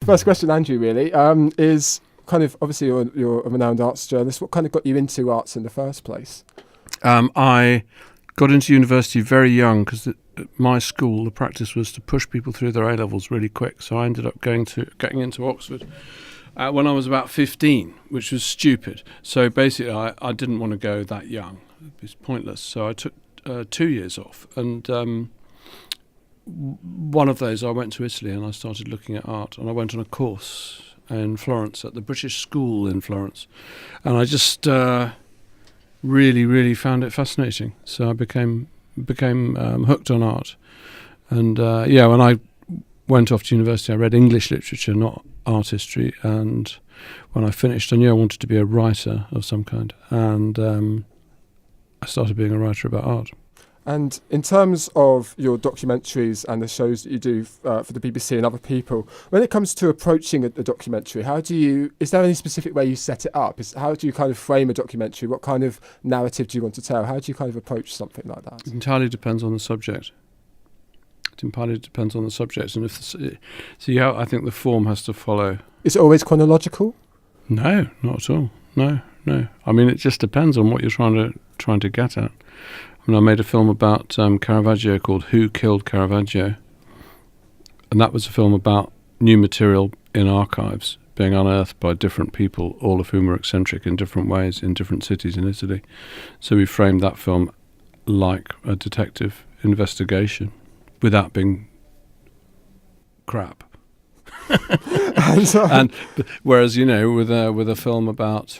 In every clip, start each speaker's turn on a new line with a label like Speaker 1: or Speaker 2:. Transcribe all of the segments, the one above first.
Speaker 1: first question, Andrew, really, is kind of, obviously you're a renowned arts journalist. What kind of got you into arts in the first place?
Speaker 2: I got into university very young because at my school, the practice was to push people through their A-levels really quick. So I ended up getting into Oxford when I was about 15, which was stupid. So basically, I didn't want to go that young. It was pointless. So I took 2 years off. And one of those, I went to Italy and I started looking at art. And I went on a course in Florence, at the British School in Florence. And I just really, really found it fascinating. So I became hooked on art. And when I went off to university, I read English literature, not art history. And when I finished, I knew I wanted to be a writer of some kind. And I started being a writer about art.
Speaker 1: And in terms of your documentaries and the shows that you do for the BBC and other people, when it comes to approaching a documentary, is there any specific way you set it up? How do you kind of frame a documentary? What kind of narrative do you want to tell? How do you kind of approach something like that?
Speaker 2: It entirely depends on the subject. And I think the form has to follow. Is it
Speaker 1: always chronological?
Speaker 2: No, not at all. No. I mean, it just depends on what you're trying to get at. I mean, I made a film about Caravaggio called Who Killed Caravaggio? And that was a film about new material in archives being unearthed by different people, all of whom were eccentric in different ways in different cities in Italy. So we framed that film like a detective investigation without being crap. And whereas, with a film about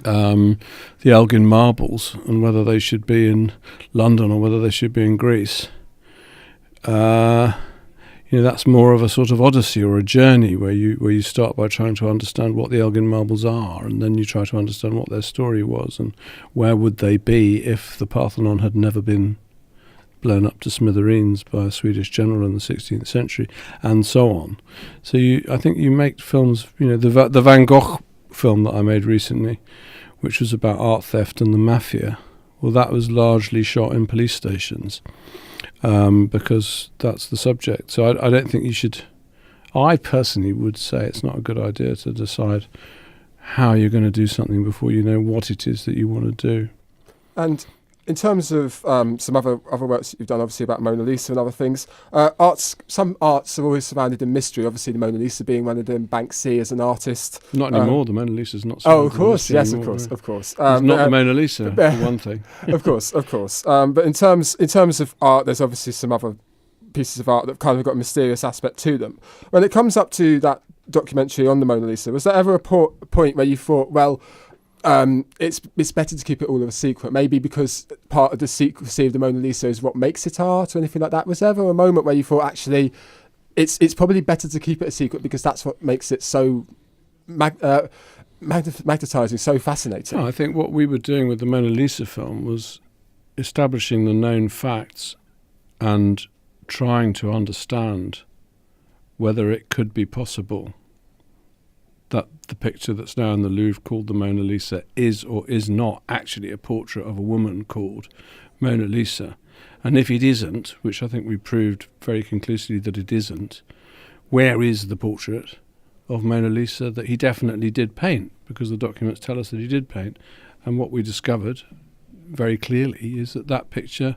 Speaker 2: the Elgin marbles and whether they should be in London or whether they should be in Greece, that's more of a sort of odyssey or a journey where you start by trying to understand what the Elgin marbles are, and then you try to understand what their story was and where would they be if the Parthenon had never been blown up to smithereens by a Swedish general in the 16th century, and so on. So I think you make films, the Van Gogh film that I made recently, which was about art theft and the mafia, well, that was largely shot in police stations because that's the subject. So I don't think you should. I personally would say it's not a good idea to decide how you're going to do something before you know what it is that you want to do.
Speaker 1: And in terms of some other works that you've done, obviously about Mona Lisa and other things, some arts are always surrounded in mystery. Obviously, the Mona Lisa being one of them, Banksy as an artist.
Speaker 2: Not anymore. The Mona Lisa's not.
Speaker 1: Of course, yes, anymore, of course.
Speaker 2: It's not the Mona Lisa, for one thing.
Speaker 1: Of course. But in terms of art, there's obviously some other pieces of art that kind of got a mysterious aspect to them. When it comes up to that documentary on the Mona Lisa, was there ever a point where you thought, well, it's better to keep it all a secret, maybe because part of the secrecy of the Mona Lisa is what makes it art or anything like that? Was there ever a moment where you thought, actually, it's probably better to keep it a secret because that's what makes it so magnetising, so fascinating?
Speaker 2: I think what we were doing with the Mona Lisa film was establishing the known facts and trying to understand whether it could be possible that the picture that's now in the Louvre called the Mona Lisa is or is not actually a portrait of a woman called Mona Lisa. And if it isn't, which I think we proved very conclusively that it isn't, where is the portrait of Mona Lisa that he definitely did paint? Because the documents tell us that he did paint. And what we discovered very clearly is that picture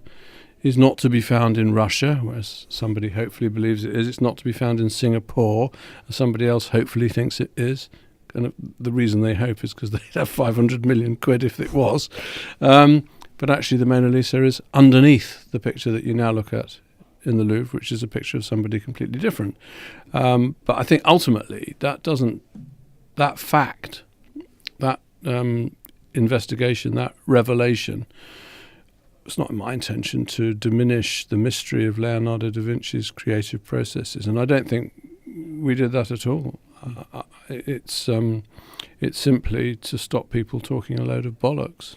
Speaker 2: is not to be found in Russia, whereas somebody hopefully believes it is. It's not to be found in Singapore, as somebody else hopefully thinks it is. And the reason they hope is because they'd have 500 million quid if it was. But actually the Mona Lisa is underneath the picture that you now look at in the Louvre, which is a picture of somebody completely different. But I think ultimately that fact, that investigation, that revelation, it's not my intention to diminish the mystery of Leonardo da Vinci's creative processes, and I don't think we did that at all. It's simply to stop people talking a load of bollocks,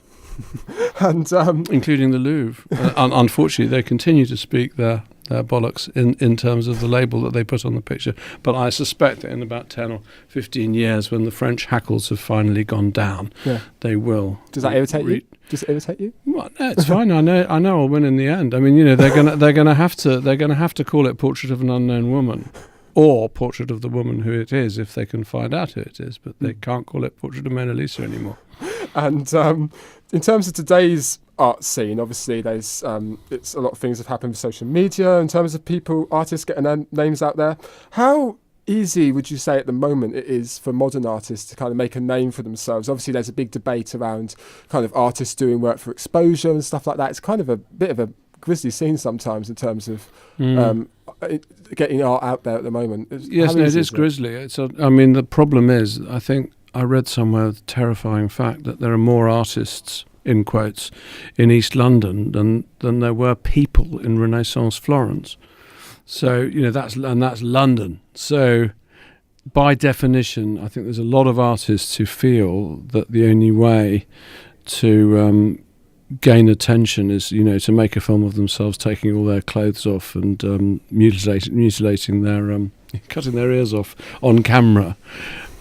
Speaker 1: and
Speaker 2: including the Louvre. Unfortunately, they continue to speak their bollocks in terms of the label that they put on the picture. But I suspect that in about 10 or 15 years, when the French hackles have finally gone down, they will.
Speaker 1: Does that irritate you? Does it irritate you?
Speaker 2: Well, no, it's fine. I know I'll win in the end. I mean, they're gonna have to call it Portrait of an Unknown Woman, or Portrait of the Woman Who It Is, if they can find out who it is, but they can't call it Portrait of Mona Lisa anymore.
Speaker 1: And in terms of today's art scene, obviously there's it's a lot of things have happened with social media in terms of artists getting their names out there. How easy would you say at the moment it is for modern artists to kind of make a name for themselves? Obviously there's a big debate around kind of artists doing work for exposure and stuff like that. It's kind of a bit of a grisly scene sometimes in terms of getting art out there at the moment.
Speaker 2: Yes, no, it is grisly. I mean, the problem is, I think I read somewhere the terrifying fact that there are more artists, in quotes, in East London than there were people in Renaissance Florence. So, that's London. So, by definition, I think there's a lot of artists who feel that the only way to gain attention is, to make a film of themselves taking all their clothes off and mutilating their, cutting their ears off on camera.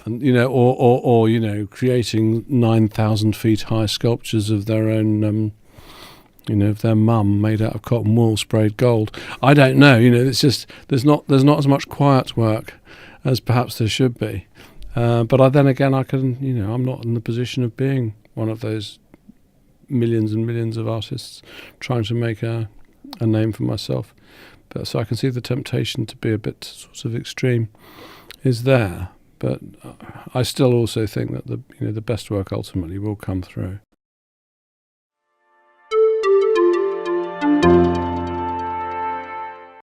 Speaker 2: And, or creating 9,000 feet high sculptures of their own, of their mum made out of cotton wool sprayed gold. I don't know. It's just there's not as much quiet work as perhaps there should be. But then again, I'm not in the position of being one of those millions and millions of artists trying to make a name for myself. But so I can see the temptation to be a bit sort of extreme is there. But I still also think that the best work ultimately will come through.